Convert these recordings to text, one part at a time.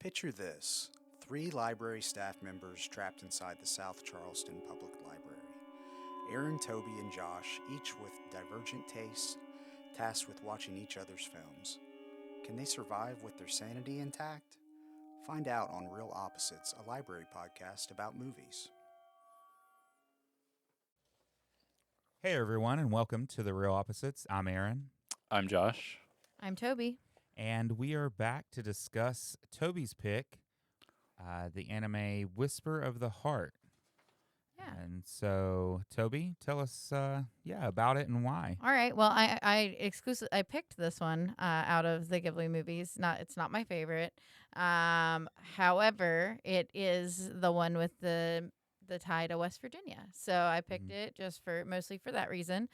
Picture this: three library staff members trapped inside the South Charleston Public Library. Aaron, Toby, and Josh, each with divergent tastes, tasked with watching each other's films. Can they survive with their sanity intact? Find out on Real Opposites, a library podcast about movies. Hey everyone, and welcome to the Real Opposites. I'm Aaron, I'm Josh. I'm Toby. and we are back to discuss Toby's pick, the anime Whisper of the Heart. Yeah. And so, Toby, tell us, about it and why. All right. Well, I picked this one out of the Ghibli movies. It's not my favorite. However, it is the one with the tie to West Virginia. So I picked it mostly for that reason.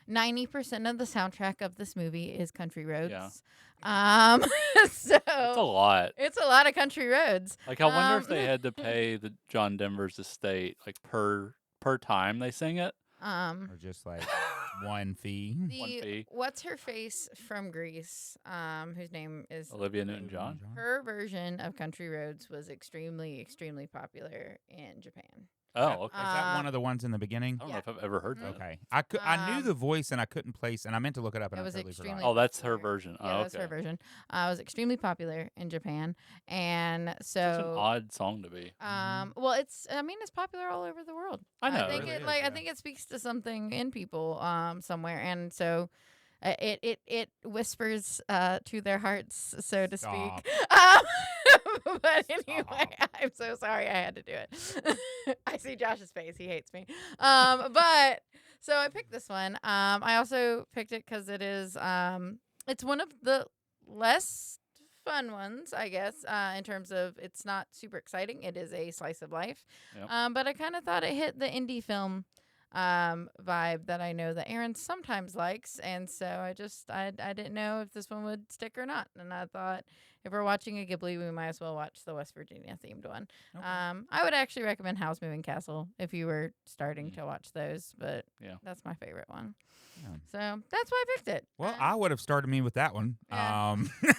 90% of the soundtrack of this movie is country roads. Yeah. So It's a lot. It's a lot of country roads. Like, I wonder if they had to pay the John Denver's estate like per time they sing it. Or just like one fee. One fee. What's her face from Greece? Whose name is Olivia Newton-John. Her version of Country Roads was extremely extremely popular in Japan. Oh, okay. Is that one of the ones in the beginning? I don't know if I've ever heard that. Okay. I knew the voice and I couldn't place, and I meant to look it up and It I was totally extremely- forgot. Oh, that's her popular. version. Yeah, Oh, that's okay. her version. It was extremely popular in Japan, and Such an so odd song to be. well, it's popular all over the world. I know. I think really it is, I yeah. think it speaks to something in people somewhere, and so it whispers to their hearts, so to Stop. speak. But anyway, Stop. I'm so sorry I had to do it. I see Josh's face; he hates me. But so I picked this one. I also picked it because it is it's one of the less fun ones, I guess, in terms of it's not super exciting. It is a slice of life. Yep. But I kind of thought it hit the indie film vibe that I know that Aaron sometimes likes, and so I didn't know if this one would stick or not, and I thought if we're watching a Ghibli, we might as well watch the West Virginia themed one. Okay. I would actually recommend Howl's Moving Castle if you were starting to watch those, but Yeah. that's my favorite one. Yeah. So that's why I picked it. Well, I would have started me with that one. Yeah.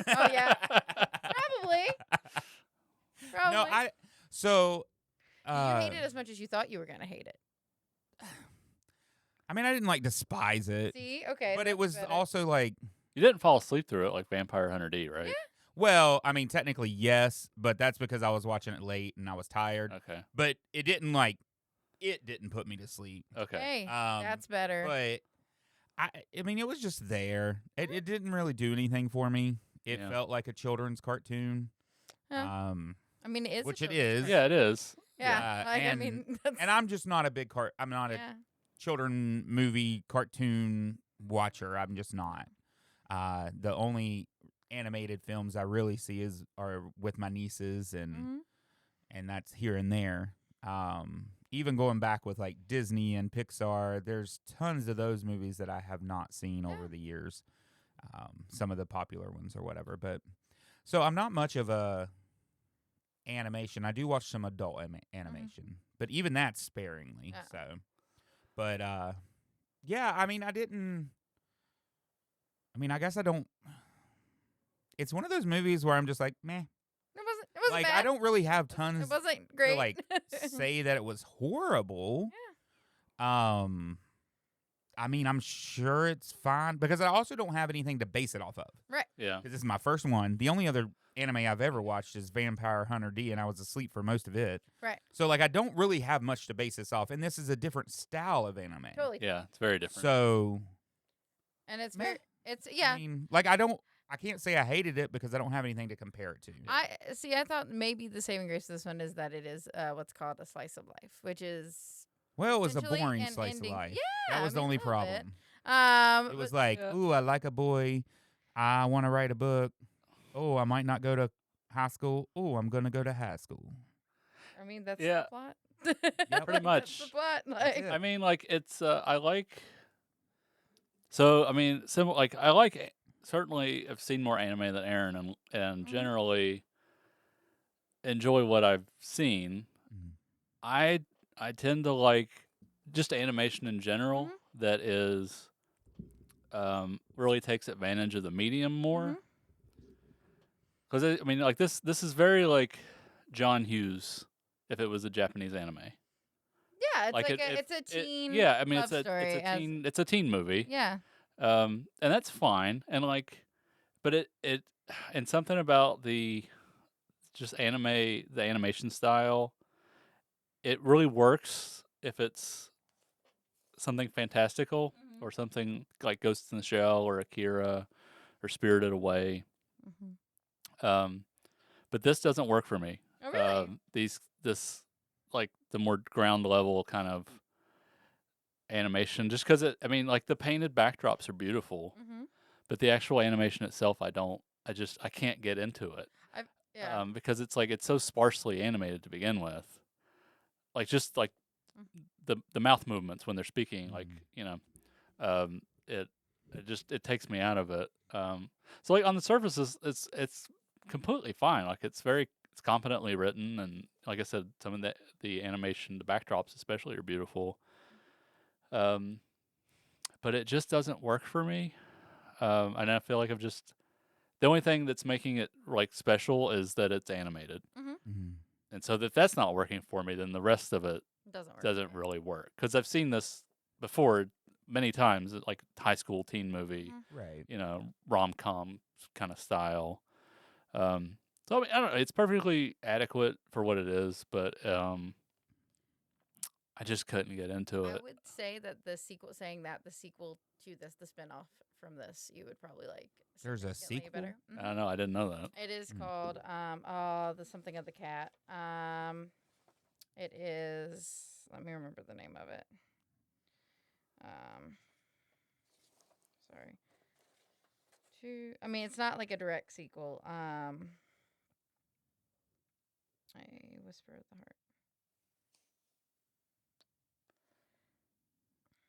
Oh yeah, probably. No, so you hate it as much as you thought you were gonna hate it. I mean, I didn't like despise it, See, okay, but it that's was better. also like, You didn't fall asleep through it like Vampire Hunter D, right? Yeah. well, I mean, technically yes, but that's because I was watching it late and I was tired. Okay. But it didn't put me to sleep. Okay. Hey, Um, that's better. But I mean, it was just there. It didn't really do anything for me. It Yeah. felt like a children's cartoon. Yeah. I mean, it is. which a it children's is. Yeah, it is. Yeah, like, and- I mean, that's, And I'm just not I'm not a yeah. children movie cartoon watcher. I'm just not. The only animated films I really see are with my nieces, and Mhm. and that's here and there. Even going back with like Disney and Pixar, there's tons of those movies that I have not seen over Yeah. the years. Some of the popular ones or whatever. But so I'm not much of a animation. I do watch some adult animation, but even that's sparingly. Yeah. So, but yeah, I mean, I guess I don't. It's one of those movies where I'm just like, meh. It wasn't Like, bad. I don't really have tons It wasn't great. to like say that it was horrible. I mean, I'm sure it's fine because I also don't have anything to base it off of. Yeah. Because this is my first one. The only other anime I've ever watched is Vampire Hunter D, and I was asleep for most of it. Right. So, like, I don't really have much to base this off, and this is a different style of anime. Totally. Yeah, it's very different. So, And it's Meh. very. It's yeah. I mean, like, I can't say I hated it because I don't have anything to compare it to. I see. I thought maybe the saving grace of this one is that it is what's called a slice of life, which is Well, it was a essentially boring an slice ending. of life. Yeah, That was I the mean, only a little bit. problem. It was but- like, yeah. ooh, I like a boy. I want to write a book. Oh, I might not go to high school. Oh, I'm going to go to high school. I mean, that's Yeah. the plot. pretty much. That's the plot. That's Like, it. I mean, like, it's I like. So I mean, I like certainly have seen more anime than Aaron, and Mhm. generally enjoy what I've seen. Mhm. I tend to like just animation in general Mhm. that is really takes advantage of the medium more. Mhm. Because I mean, like this is very like John Hughes if it was a Japanese anime. Yeah, it's Like like it, it's a it, teen yeah, I mean love story. it's a teen movie. Yeah. And that's fine. And like, but it and something about the animation style, it really works if it's something fantastical Mhm. or something like Ghost in the Shell or Akira or Spirited Away. Mhm. But this doesn't work for me. Oh really? This like the more ground level kind of animation, just because I mean, like the painted backdrops are beautiful, Mhm. but the actual animation itself, I can't get into it. I yeah. Because it's like it's so sparsely animated to begin with. Like just like Mhm. the mouth movements when they're speaking, like Mhm. you know, it it takes me out of it. So like on the surface, it's completely fine. Like it's competently written, and like I said, some of the animation, the backdrops especially, are beautiful. Um, but it just doesn't work for me. And I feel like the only thing that's making it like special is that it's animated. Mhm. Mhm. And so if that's not working for me, then the rest of it Doesn't work. doesn't really work. Because I've seen this before many times, like high school teen movie, Mhm. Right. rom com kind of style. So I mean, I don't know. It's perfectly adequate for what it is, but I just couldn't get into I it. would say that the sequel, saying that the sequel to this, the spinoff from this, you would probably like. There's a significantly sequel? better. I don't know. I didn't know that. It is Mm. called the something of the cat. It is. Let me remember the name of it. Um, sorry. I mean, it's not like a direct sequel. I whisper of the heart.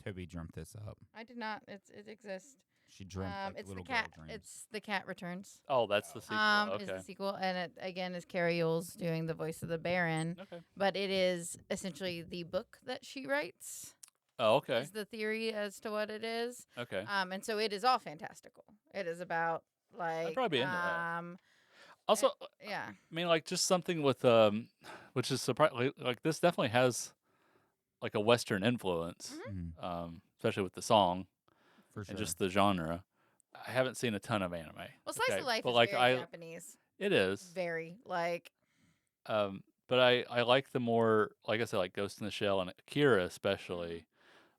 Toby dreamt this up. I did not. It exists. She dreamt like It's the little cat. girl dreams. It's the cat returns. Oh, that's the sequel. Is Okay. the sequel, and it again is Carrie Yules doing the voice of the Baron. Okay. But it is essentially the book that she writes. Oh, okay. Is the theory as to what it is. Okay. And so it is all fantastical. It is about like probably be into that. Also, yeah. I mean, like just something with which is surprising. Like this definitely has like a Western influence, Mhm. especially with the song For sure. and just the genre. I haven't seen a ton of anime. Well, slice of life but is like very Japanese. it is. Very like. But I like the more, like I said, like Ghost in the Shell and Akira especially.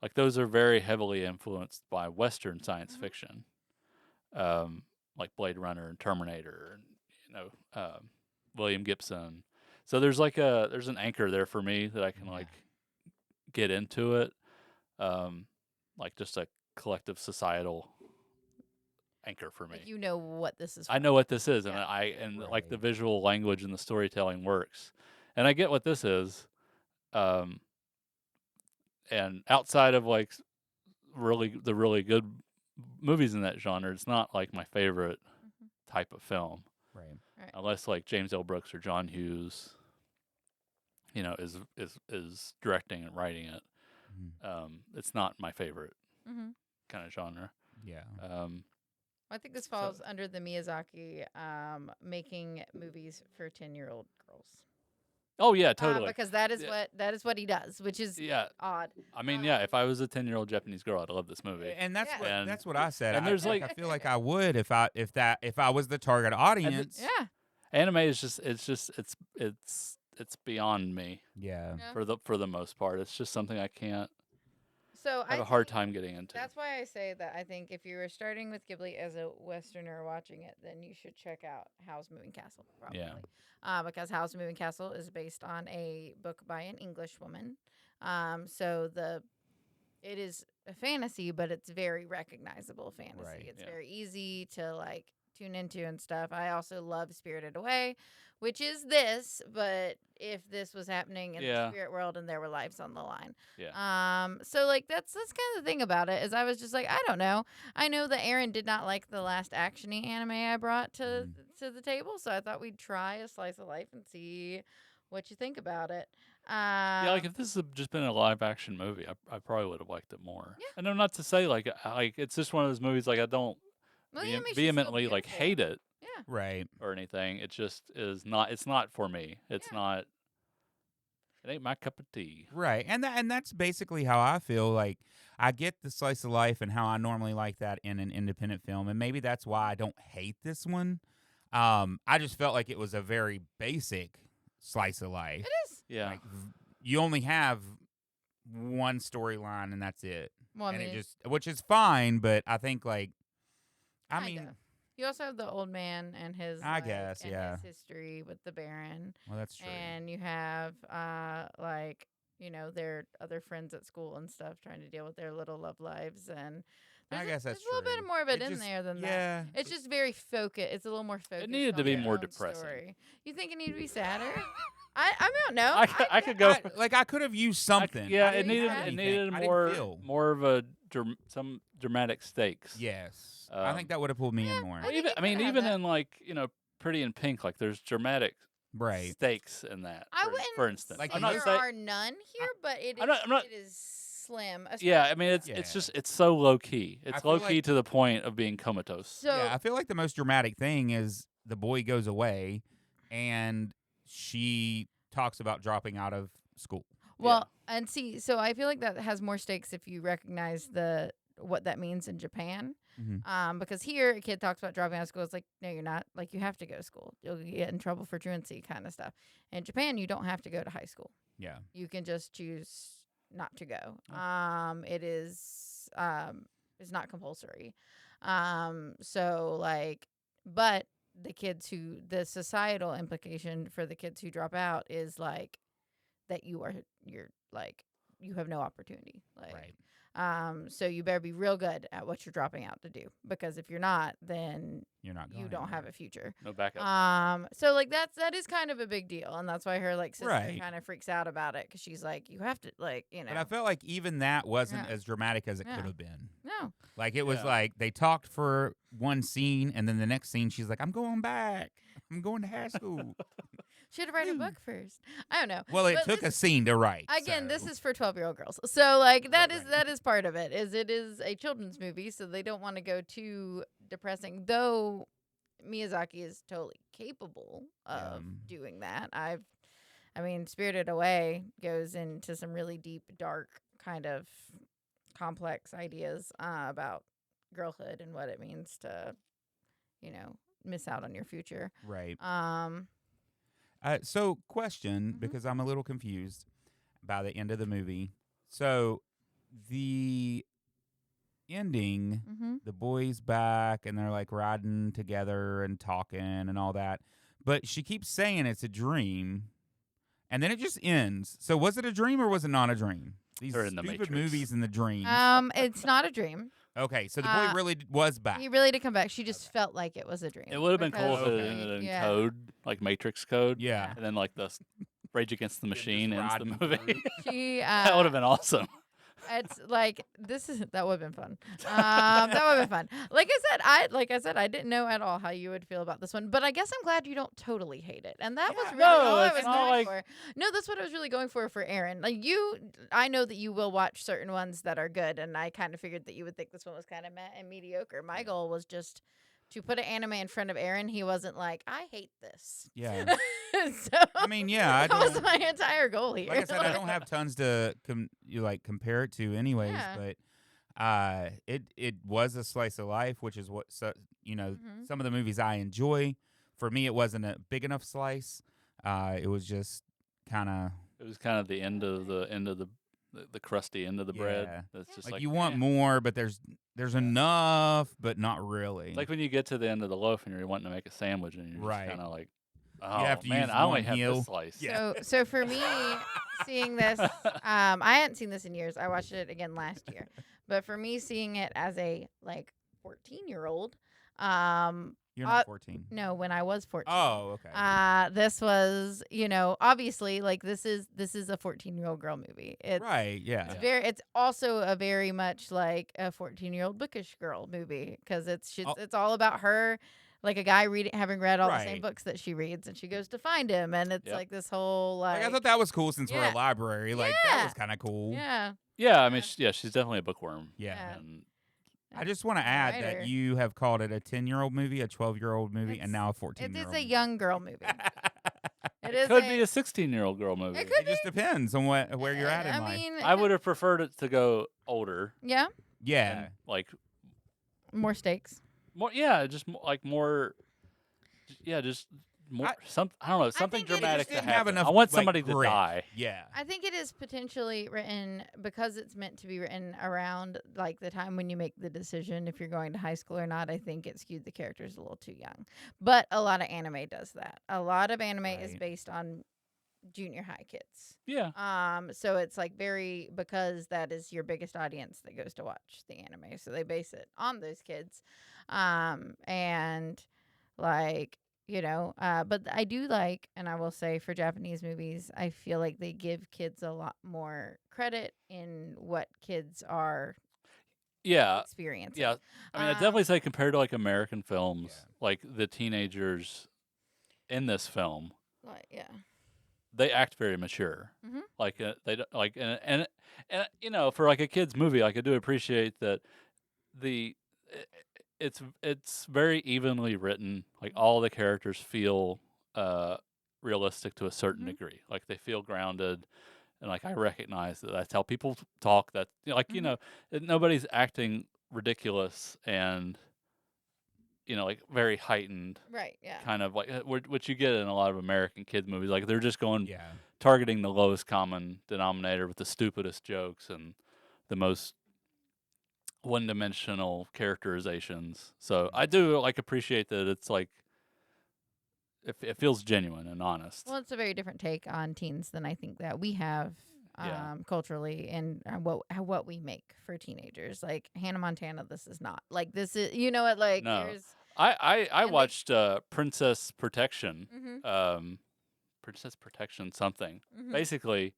Like those are very heavily influenced by Western science fiction, like Blade Runner and Terminator, and William Gibson. So there's there's an anchor there for me that I can like get into it, like just a collective societal anchor for me. Like you know what this is. I know what this is, and Yeah. like the Right. visual language and the storytelling works, and I get what this is. And outside of like the really good movies in that genre, it's not like my favorite type of film, Right. unless like James L. Brooks or John Hughes, is directing and writing it. Mhm. It's not my favorite Mm-hmm. kind of genre. Yeah. I think this So- falls under the Miyazaki making movies for 10-year-old girls. Oh yeah, totally. Because that is what he does, which is Yeah, odd. I mean, yeah. If I was a 10-year-old Japanese girl, I'd love this movie. And that's Yeah. what And- that's what I said. and I, there's, like- I feel like I would if I was the target audience. Yeah. Anime is it's beyond me Yeah. Yeah. for the most part. It's just something I can't So have I a hard think time getting into. That's why I say that I think if you were starting with Ghibli as a Westerner watching it, then you should check out Howl's Moving Castle. Probably. Yeah. Because Howl's Moving Castle is based on a book by an English woman. So it is a fantasy, but it's very recognizable fantasy. Right. It's Yeah. very easy to like tune into and stuff. I also love Spirited Away, which is this, but if this was happening in the spirit world and there were lives on the line. Yeah. So like that's kind of the thing about it is I was just like, I don't know. I know that Aaron did not like the last actiony anime I brought to the table, so I thought we'd try a slice of life and see what you think about it. Yeah, like if this had just been a live action movie, I probably would have liked it more. Yeah. And I'm not to say like it's just one of those movies like I don't well, the animation's still vehemently like beautiful. hate it. Yeah. Right. or anything. It just is not. It's not for me. It's Yeah. not. It ain't my cup of tea. Right. And that's basically how I feel. Like I get the slice of life and how I normally like that in an independent film, and maybe that's why I don't hate this one. I just felt like it was a very basic slice of life. It is. Yeah. Like you only have one storyline and that's it. Well, I and mean, it just, which is fine, but I think like, I mean, kinda. You also have the old man and his, I guess, and yeah. his history with the Baron, well, that's true. and you have like their other friends at school and stuff trying to deal with their little love lives, and I guess that's there's a little true. bit more of it in just- there than that. yeah, It's just very focused. It's a little more focused. needed to on be their more own depressing. story. You think it needed to be sadder? I don't know. I could go. I could have used something. Yeah, I it didn't needed have it anything. needed I didn't more feel. more of a some dramatic stakes. Yes, I think that would have pulled me in more. I Well, think even it I mean, could have even that. in like Pretty in Pink, like there's dramatic Right. stakes in that. I for, wouldn't for instance, Like, say I'm not there saying. are none here, but it is. I'm not- It is slim. Yeah, I especially mean for it's Yeah. it's so low key. I It's feel low key like- to the point of being comatose. So Yeah, I feel like the most dramatic thing is the boy goes away, and she talks about dropping out of school. well, and see, so I feel like that has more stakes if you recognize what that means in Japan. Mhm. Because here a kid talks about dropping out of school. It's like, no, you're not. Like, you have to go to school. You'll get in trouble for truancy kind of stuff. In Japan, you don't have to go to high school. Yeah. You can just choose not to go. It is it's not compulsory. So like, but the societal implication for the kids who drop out is like that you're like you have no opportunity. Like, Right. so you better be real good at what you're dropping out to do, because if you're not, then You're not going you don't anywhere. have a future. No backup. So like that is kind of a big deal, and that's why her like sister Right. kind of freaks out about it, because she's like, you have to like But I felt like even that wasn't Yeah. as dramatic as it Yeah. could have been. no. Like it was Yeah. like they talked for one scene, and then the next scene she's like, "I'm going back. I'm going to high school." Should have write a Woo. book first. I don't know. Well, it But took a this- scene to write. Again, this so- is for 12-year-old girls. So like Right. that is part of it. It is a children's movie, so they don't want to go too depressing. Though Miyazaki is totally capable of doing that. I mean, Spirited Away goes into some really deep, dark, kind of complex ideas about girlhood and what it means to, miss out on your future. right. So, question, Mhm. because I'm a little confused by the end of the movie. So, the ending, Mm-hmm. the boys back, and they're like riding together and talking and all that. But she keeps saying it's a dream, and then it just ends. So, was it a dream or was it not a dream? These They're in the stupid Matrix. movies and the dreams. It's not a dream. Okay, so the boy really was back. He really did come back. She just felt like it was a dream. It would have been cool if because- it Okay. ended in Yeah. code, like Matrix code. Yeah. And then like the Rage Against the Them just Machine ends the riding movie. through. She That would have been awesome. It's like that would have been fun. That would have been fun. Like I said, I didn't know at all how you would feel about this one, but I guess I'm glad you don't totally hate it. And that was Yeah, really no, all I it's was not going like- for. No, that's what I was really going for Aaron. Like I know that you will watch certain ones that are good, and I kind of figured that you would think this one was kind of meh and mediocre. My goal was just to put an anime in front of Aaron. He wasn't like, I hate this. Yeah. So I mean, yeah, I that was don't. my entire goal here. Like I said, I don't have tons to compare it to, anyways. Yeah. But it was a slice of life, which is what Mhm. some of the movies I enjoy. For me, it wasn't a big enough slice. It was just kind of It was kind of the end of the crusty end of the bread. Yeah. That's just like like you want eh. more, but there's enough, but not really. It's like when you get to the end of the loaf and you're wanting to make a sandwich and you're Right. just kind of like, oh have to man, use I only one have heel. this slice. Yeah. So for me, seeing this, I hadn't seen this in years. I watched it again last year, but for me, seeing it as a 14-year-old, You're not 14. no, when I was 14. Oh, okay. This was, obviously like this is a 14-year-old girl movie. It's Right. Yeah. It's it's also a very much like a 14-year-old bookish girl movie, because it's all about her, like a guy having read all the same Right. books that she reads, and she goes to find him, and it's Yep. like this whole Like, I thought that was cool since we're Yeah. a library. Like that Yeah. was kind of cool. yeah. Yeah, I mean, she's definitely a bookworm. Yeah. Yeah. And I just want to add writer. that you have called it a 10-year-old movie, a 12-year-old movie, It's- and now a 14-year-old. It's a young girl movie. It is Could be a 16-year-old girl movie. It could It just depends on where you're at in I life. mean, I would have preferred it to go older. Yeah, Yeah. And, like more stakes. more. Yeah, just like more. Yeah, just more. I don't know. Something think it dramatic just to didn't have happen. enough, I want like, somebody to grit. die. Yeah. I think it is potentially written because it's meant to be written around like the time when you make the decision if you're going to high school or not. I think it skewed the characters a little too young. But a lot of anime does that. A lot of anime is Right. based on junior high kids. Yeah. So it's like very because that is your biggest audience that goes to watch the anime. So they base it on those kids. And like but I do like, and I will say for Japanese movies, I feel like they give kids a lot more credit in what kids are Yeah. experiencing. Yeah. I mean, I definitely say compared to like American films, like the teenagers in this film, Like, yeah. they act very mature. Mhm. Like they don't- like and for like a kids movie, like I do appreciate that the it's very evenly written. Like all the characters feel realistic to a certain Mhm. degree. Like they feel grounded, and like I recognize that that's how people talk. That Mhm. nobody's acting ridiculous and like very heightened. Right, yeah. Kind of like what you get in a lot of American kids movies. Like they're just going Yeah. targeting the lowest common denominator with the stupidest jokes and the most one-dimensional characterizations. So I do like appreciate that it's like it feels genuine and honest. Well, it's a very different take on teens than I think that we have Yeah. culturally and what we make for teenagers. Like Hannah Montana, this is not. Like this is like No. there's I and they- watched Princess Protection. Mhm. Princess Protection something. Mhm. Basically,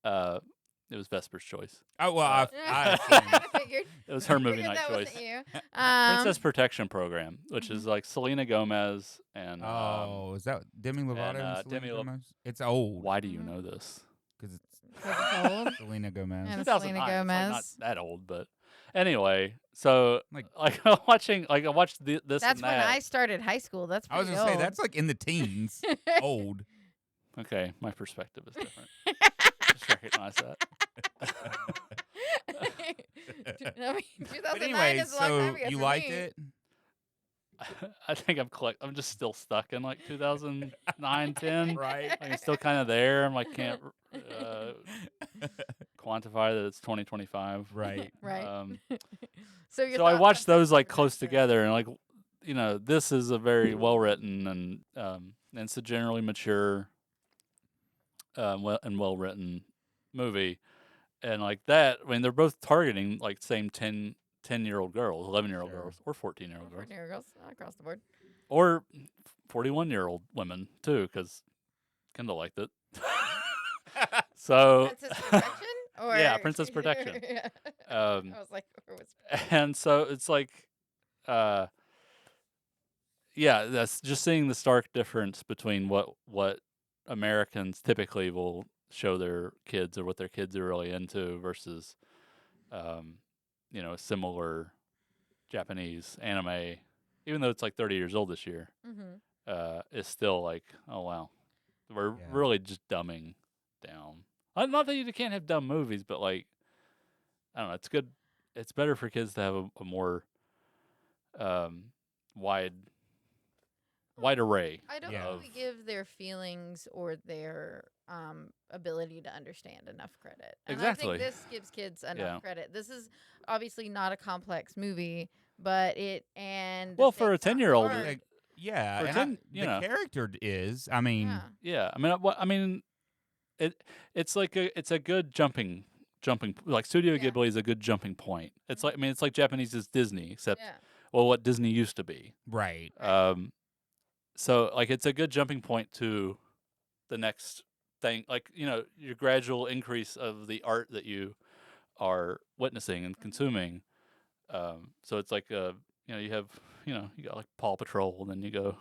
it was Vesper's choice. Oh well, Uh, I assumed. I figured. It was her movie Figured night that choice. wasn't you. Princess Protection Program, which is Mhm. like Selena Gomez and Oh, is that Demi Lovato and, Selena Demi Lo- Gomez? It's old why do you Mhm. know this? because it's 'Cause it's old. Selena Gomez. And 2009. Selena It's like not Gomez. that old, but anyway. So Like- like watching, like I watched this That's and when that. I started high school. That's I was pretty gonna say old. that's like in the teens. Old. Okay, my perspective is different. Just recognize that. I mean, 2009 But anyway, is a long so time ago you for liked me. it? I think I'm just still stuck in like 2009, 10. Right. Like I'm still kind of there. I'm like can't quantify that it's 2025. Right. Right. Um, So your so I thoughts watched on those like Princess close Protection. together, and like this is a very well written and it's a generally mature well written movie, and like that. I mean, they're both targeting like same 10-year-old girls, 11-year-old Sure. girls, or 14-year-old girls, For girls across the board. or 41-year-old women too, because Kendall liked it. So Princess Protection? Or Yeah, Princess Protection. Yeah. um, I was like, or was and so it's like yeah, that's just seeing the stark difference between what Americans typically will show their kids or what their kids are really into versus a similar Japanese anime, even though it's like 30 years old this year, is still like, oh wow, we're Yeah. really just dumbing down. Not that you can't have dumb movies, but like I don't know, it's good. It's better for kids to have a more wide array. I don't Yeah. think we give their feelings or their ability to understand enough credit. And Exactly. I think this gives kids enough Yeah. credit. This is obviously not a complex movie, but the Well, for a stakes aren't 10-year-old, hard. Like, yeah, For and 10, you the know. character is. I mean, Yeah. Yeah, I mean, it's like it's a good jumping like Studio Yeah. Ghibli is a good jumping point. It's like it's like Japanese is Disney, except Yeah. well, what Disney used to be. right. So like it's a good jumping point to the next thing, like your gradual increase of the art that you are witnessing and consuming. So it's like you have you got like Paw Patrol, and then you go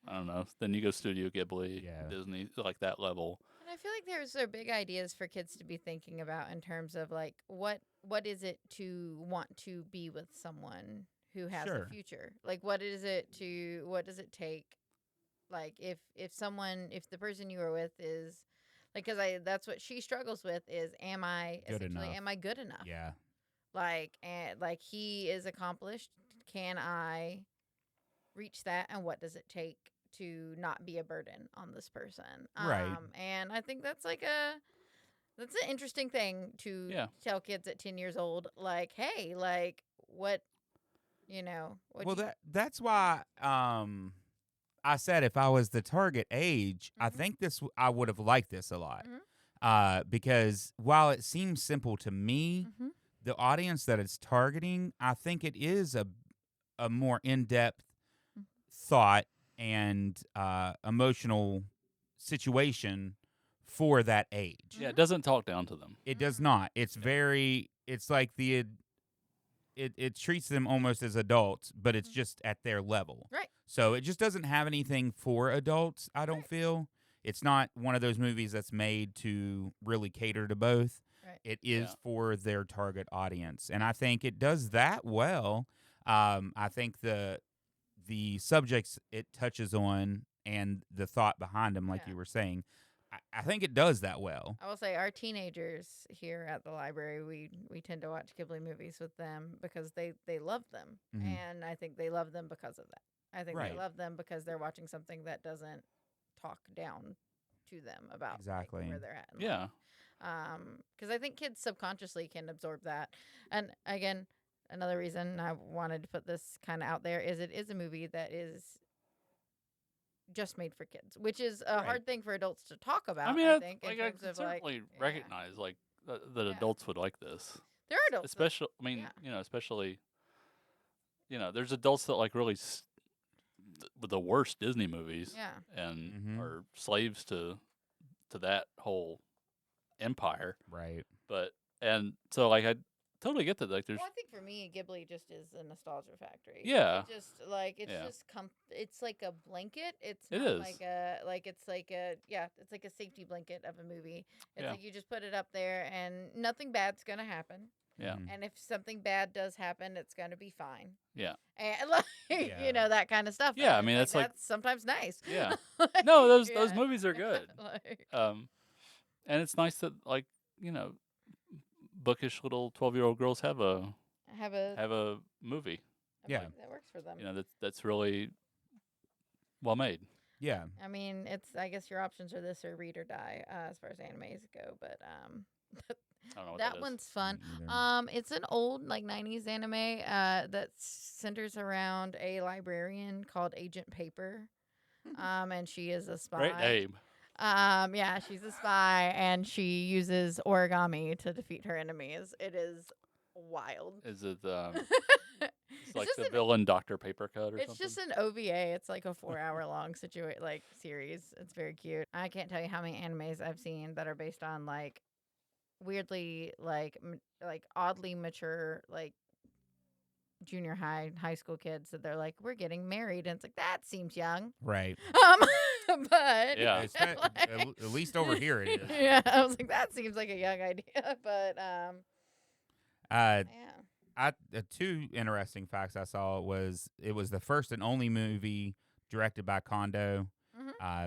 I don't know, then you go Studio Ghibli, Yeah. Disney, like that level. And I feel like there's are big ideas for kids to be thinking about in terms of like what is it to want to be with someone who has Sure. a future? Like what does it take? Like if the person you are with is like cuz that's what she struggles with is am I Good essentially enough. am I good enough? Yeah. Like and like he is accomplished, can I reach that and what does it take to not be a burden on this person? Right. And I think that's like that's an interesting thing to Yeah. tell kids at 10 years old like hey like what what Well, do you, that's why I said if I was the target age, I Mhm. think I would have liked this a lot. Mhm. Because while it seems simple to me, Mhm. the audience that it's targeting, I think it is a more in-depth Mhm. thought and emotional situation for that age. Yeah, it doesn't talk down to them. It does not. It's it's like it treats them almost as adults, but it's just at their level. Right. So it just doesn't have anything for adults, I don't Right. feel. It's not one of those movies that's made to really cater to both. Right. It is Yeah. for their target audience. And I think it does that well. I think the subjects it touches on and the thought behind them, like Yeah. you were saying, I think it does that well. I will say our teenagers here at the library, we tend to watch Ghibli movies with them because they love them, Mhm. and I think they love them because of that. I think Right. they love them because they're watching something that doesn't talk down to them about like, Exactly. where they're at. In Yeah. life. Because I think kids subconsciously can absorb that, and again, another reason I wanted to put this kind of out there is it is a movie that is just made for kids, which is a Right. hard thing for adults to talk about. I mean, I it's- think in like I terms can of like certainly yeah. recognize like that Yeah. adults would like this. There are adults, that- Especially, I mean, yeah. especially, there's adults that like really with the worst Disney movies, yeah, and Mhm. are slaves to that whole empire. Right. But and so like I totally get that. Like there's Well, I think for me, Ghibli just is a nostalgia factory. Yeah. It just like it's Yeah. just it's like a blanket. It's It not is. like it's like it's like a safety blanket of a movie. It's Yeah. like you just put it up there and nothing bad's gonna happen. Yeah. Mhm. And if something bad does happen, it's gonna be fine. Yeah. And like Yeah. that kind of stuff. Yeah, I And mean, that's like- that's sometimes nice. Yeah. Like, No, those yeah. movies are good. Like, And it's nice that like bookish little 12-year-old girls have a have a movie. Yeah. that works for them. That's really well made. Yeah. I mean, I guess your options are this or read or die as far as animes go, but I don't know what that is. one's fun. Me neither. It's an old like 90s anime that centers around a librarian called Agent Paper. And she is a spy. Great name. Yeah, she's a spy and she uses origami to defeat her enemies. It is wild. Is it it's like just the an- villain Dr. Papercut or It's something? just an OVA. It's like a 4-hour long series. It's very cute. I can't tell you how many animes I've seen that are based on like weirdly like oddly mature like junior high school kids that they're like we're getting married and it's like that seems young. Right. But Yeah. It's at least over here it is. Yeah, I was like that seems like a young idea, but yeah. Two interesting facts I saw was it was the first and only movie directed by Kondo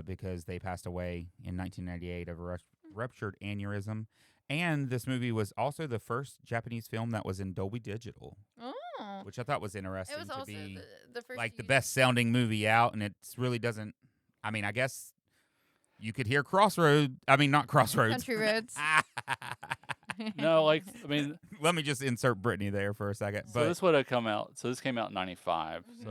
because they passed away in 1998 of a ruptured aneurysm. And this movie was also the first Japanese film that was in Dolby Digital, Oh. which I thought was interesting It was to also be the first like the use- best sounding movie out, and it really doesn't. I mean, I guess you could hear Crossroads. I mean, not Crossroads. Country Roads. No, like I mean, Let me just insert Britney there for a second. so But this would have come out. So this came out in '95. Mhm.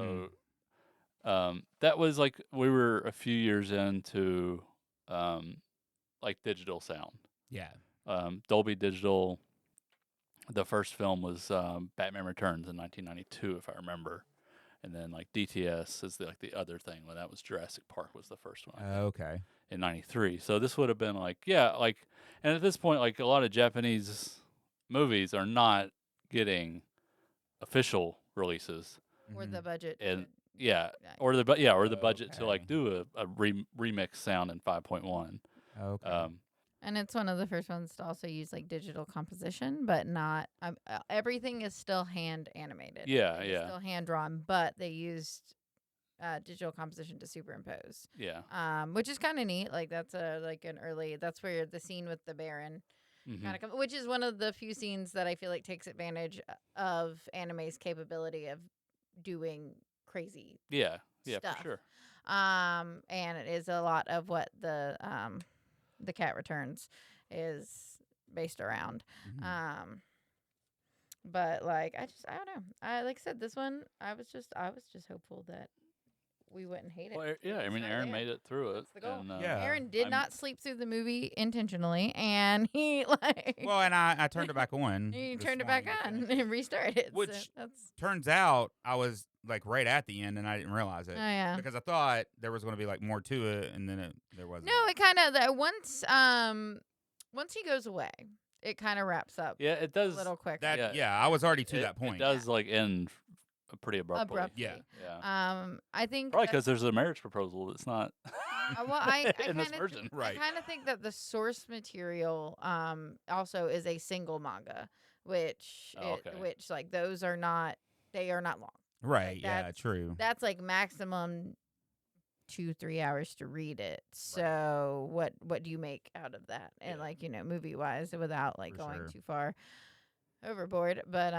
So that was like we were a few years into like digital sound. yeah, Dolby Digital. The first film was Batman Returns in 1992, if I remember, and then like DTS is the other thing. When that was Jurassic Park was the first one. I think, okay, in '93. So this would have been like and at this point like a lot of Japanese movies are not getting official releases. Or Mhm. the budget. And to- or the budget to like Okay. do a remix sound in 5.1. Okay. And it's one of the first ones to also use like digital composition, but not everything is still hand animated. Yeah, It is yeah. still hand drawn, but they used digital composition to superimpose. Yeah. Which is kind of neat. Like that's that's where the scene with the Baron Mhm. kind of which is one of the few scenes that I feel like takes advantage of anime's capability of doing crazy Yeah. Yeah, stuff. for sure. And it is a lot of what the Cat Returns is based around. Mhm. But like I don't know. Like I said, this one I was just hopeful that we wouldn't hate it. Well, yeah, I It's mean, right Aaron there. made it through it. That's the goal. And, Yeah. Aaron did I'm- not sleep through the movie intentionally, and he like Well, and I turned it back on. he this turned it back morning to on finish it. and restarted it. Which so that's turns out I was like right at the end and I didn't realize it. oh yeah. Because I thought there was going to be like more to it and then there wasn't. No, it kind of once he goes away, it kind of wraps up yeah, it a does. little quicker. That Yeah. I was already to it, that point. It does like end pretty abruptly. Abruptly. Yeah. Yeah. I think Probably that- because there's a marriage proposal that's not well, I in this kinda version. Right. I kind of think that the source material also is a single manga, which Oh, okay. which like those are not long. Right. Like, Yeah. that's- True. That's like maximum 2-3 hours to read it. So what do you make out of that? And Yeah. like movie wise, without like For going sure. too far overboard. But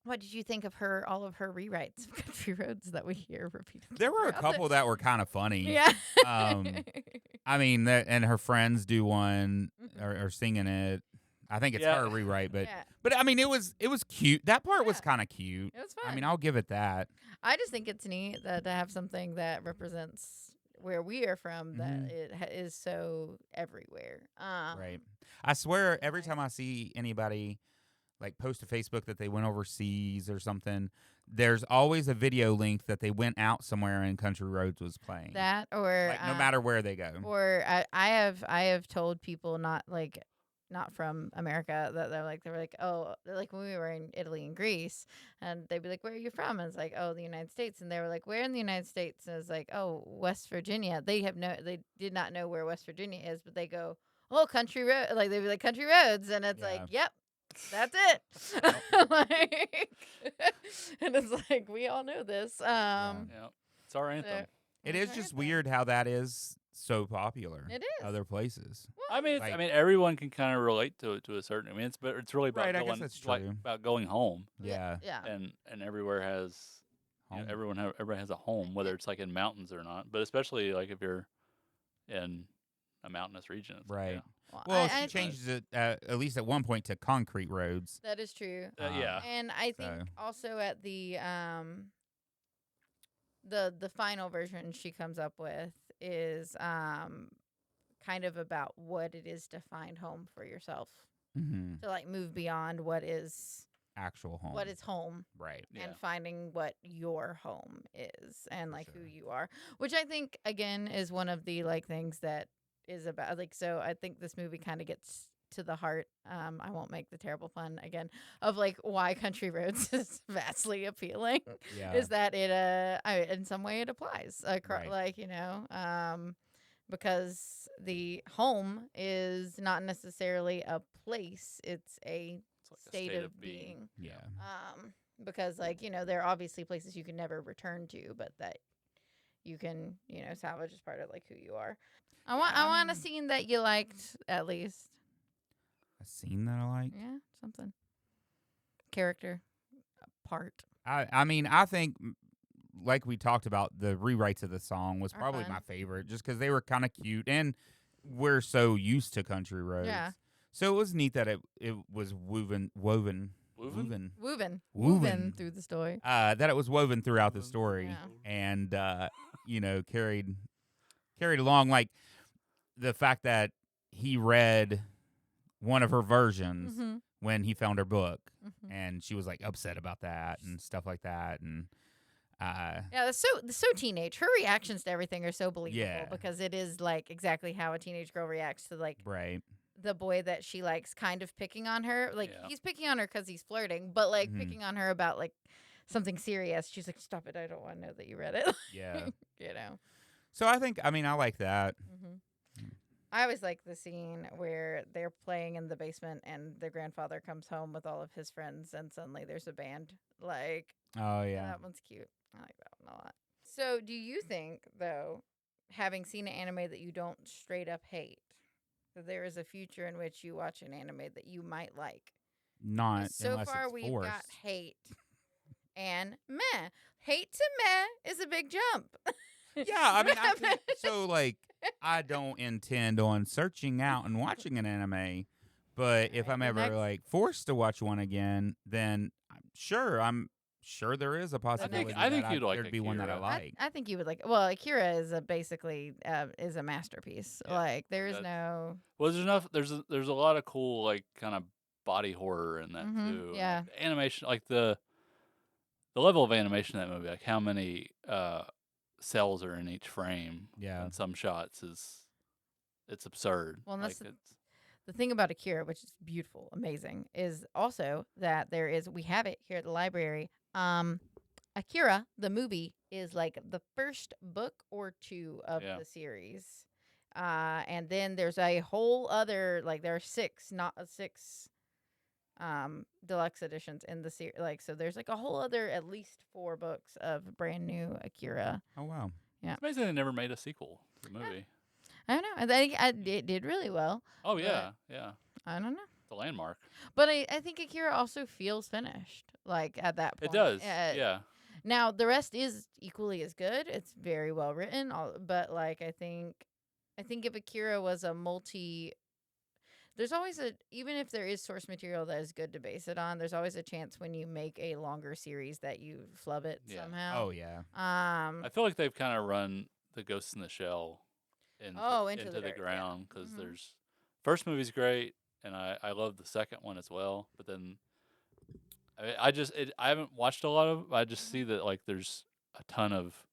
what did you think of all of her rewrites of Country Roads that we hear repeatedly? There were a throughout couple that were kind of funny. Yeah. I mean, and her friends do one Mhm. or singing it. I think it's Yeah. her rewrite, but Yeah. but I mean, it was cute. That part was Yeah. kind of cute. It was fun. I mean, I'll give it that. I just think it's neat that to have something that represents where we are from that it is so everywhere. Right. I swear, every like- time I see anybody like post to Facebook that they went overseas or something, there's always a video link that they went out somewhere and Country Roads was playing. That or like no matter where they go. or I have told people not from America that they're like when we were in Italy and Greece and they'd be like, where are you from? And it's like, oh, the United States. And they were like, where in the United States? And it's like, oh, West Virginia. They did not know where West Virginia is, but they go, oh, Country Road. Like they'd be like Country Roads, and it's like, yep. That's it. Like, and it's like we all know this. Yeah. It's our anthem. so- It is Okay, just then. weird how that is so popular. It is. Other places. I mean, Like- everyone can kind of relate to it to a certain. I mean, it's really about Right, I guess going, that's like, true. about going home, Yeah. Yeah. and everywhere has Home. everybody has a home, whether it's like in mountains or not. But especially like if you're in a mountainous region, it's like, Right. Well, Well, I she think changes it at least at one point to concrete roads. that is true. yeah. And I think So- also at the final version she comes up with is kind of about what it is to find home for yourself. Mm-hmm. To like move beyond what is Actual home. home Right. Yeah. and finding what your home is and For like who sure. you are, which I think again is one of the like things that is about like, so I think this movie kind of gets to the heart. I won't make the terrible pun again of like why Country Roads is vastly appealing. Yeah. Is that it in some way it applies Right. like because the home is not necessarily a place, it's a It's like a state of being. Yeah. Because like there are obviously places you can never return to, but that you can salvage as part of like who you are. I want a scene that you liked at least. A scene that I like. Yeah, something. Character part. I mean, I think, like we talked about, the rewrites of the song was Are probably fun. my favorite, just because they were kind of cute, and we're so used to Country Roads. Yeah. So it was neat that it was woven Woven? Woven through the story. that it was woven throughout the Woven. story, Yeah. and carried along, like the fact that he read one of her versions Mhm. when he found her book, Mhm. and she was like upset about that and stuff like that, and Yeah, that's so teenage. Her reactions to everything are so believable Yeah. because it is like exactly how a teenage girl reacts to like right. the boy that she likes kind of picking on her. Like Yeah. he's picking on her because he's flirting, but like Mhm. picking on her about like something serious. She's like, "Stop it! I don't want to know that you read it." Yeah. you know. So I think, I mean, I like that. hmm I always like the scene where they're playing in the basement and their grandfather comes home with all of his friends and suddenly there's a band. Like, Oh yeah. that one's cute. I like that one a lot. So, do you think, though, having seen an anime that you don't straight up hate, that there is a future in which you watch an anime that you might like? Not So unless far, it's we've forced. got hate and meh. Hate to meh is a big jump. Yeah, I mean, so like, I don't intend on searching out and watching an anime, but if Alright, I'm the ever next- like forced to watch one again, then I'm sure there is a possibility I think that you'd like there'd be one that I Akira. like. I think you would like. Well, Akira is basically is a masterpiece. Yeah, Like there is that's- no. Well, there's enough. There's a lot of cool like kind of body horror in that Mhm, too. and, yeah. like, the animation, like the level of animation in that movie, like how many cells are in each frame. Yeah. In some shots it's absurd. Well, and like that's the thing about Akira, which is beautiful, amazing, is also that we have it here at the library. Akira, the movie, is like the first book or two of Yeah. the series. And then there's a whole other, like there are six deluxe editions in the series. Like, so there's like a whole other at least 4 books of brand new Akira. Oh wow. It's amazing they never made a sequel to the movie. I don't know. I think it did really well. Oh But- yeah, yeah. I don't know. It's a landmark. But I think Akira also feels finished, like at that point. It does. Yeah. Now the rest is equally as good. It's very well written, but like I think if Akira was a there's always even if there is source material that is good to base it on, there's always a chance when you make a longer series that you flub it Yeah. somehow. Oh yeah. I feel like they've kind of run the Ghost in the Shell into the dirt, yeah. ground because Mhm. there's first movie's great and I love the second one as well. But then I haven't watched a lot of. I just see that like there's a ton of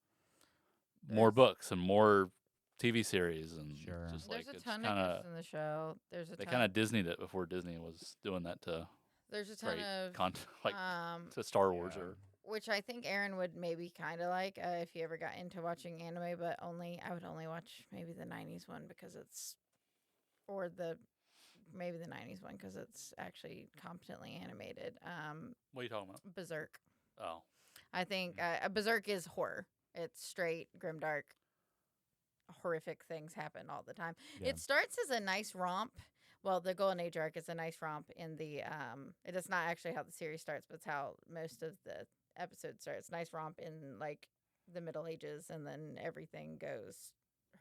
more There's- books and more TV series and Sure. just There's like a it's ton kind of Ghosts of in the show. There's a they ton. kind of Disneyed it before Disney was doing that to There's a ton create of content like um to Star Wars Yeah. or which I think Aaron would maybe kind of like if he ever got into watching anime, but I would only watch maybe the 90s one because it's maybe the 90s one because it's actually competently animated. what are you talking about? Berserk. Oh, I think Berserk is horror. It's straight grimdark. Horrific things happen all the time. Yeah. It starts as a nice romp. Well, the Golden Age arc is a nice romp in the it is not actually how the series starts, but it's how most of the episodes start. It's a nice romp in like the Middle Ages, and then everything goes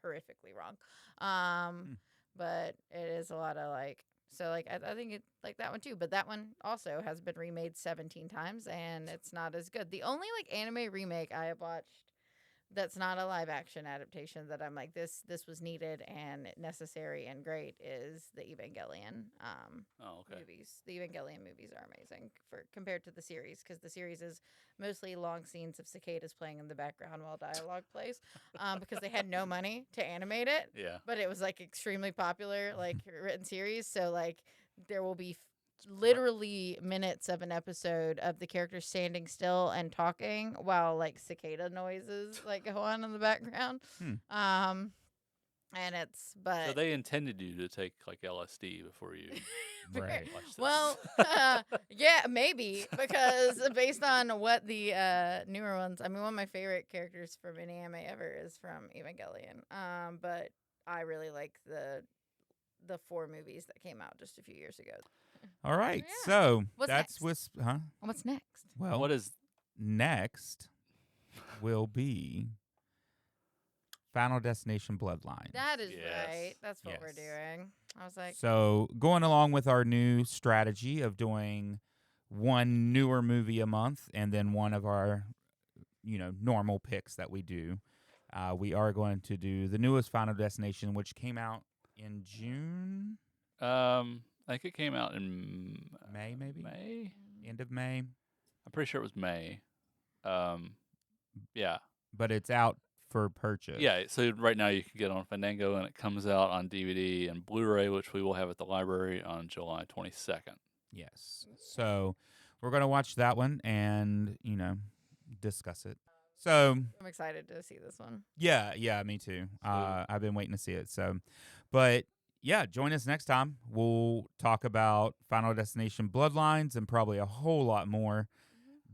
horrifically wrong. But it is a lot of like so like I think it like that one too. But that one also has been remade 17 times, and it's not as good. The only like anime remake I have watched that's not a live action adaptation that I'm like this was needed and necessary and great is the Evangelion okay. movies. The Evangelion movies are amazing compared to the series because the series is mostly long scenes of cicadas playing in the background while dialogue plays because they had no money to animate it, Yeah. but it was like extremely popular like written series. So like there will be literally minutes of an episode of the characters standing still and talking while like cicada noises like go on in the background. And it's So they intended you to take like LSD before you Right. watch this. well, yeah, maybe because based on what the newer ones, I mean, one of my favorite characters from any anime ever is from Evangelion. But I really like the 4 movies that came out just a few years ago. All right. Yeah. So What's that's next? What's next? well. what is Next will be Final Destination Bloodlines. That is Yes. right. That's what we're Yes. doing. I was like, So going along with our new strategy of doing one newer movie a month and then one of our, normal picks that we do, we are going to do the newest Final Destination, which came out in June, I think it came out in May, maybe May. end of May, I'm pretty sure it was May. Yeah. but it's out for purchase. Yeah, so right now you can get it on Fandango, and it comes out on DVD and Blu-ray, which we will have at the library on July 22nd. Yes. So we're going to watch that one and, discuss it. So, I'm excited to see this one. yeah, me too. I've been waiting to see it. So, but yeah, join us next time. We'll talk about Final Destination Bloodlines and probably a whole lot more.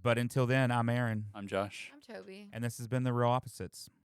But until then, I'm Aaron. I'm Josh. I'm Toby. And this has been The Real Opposites.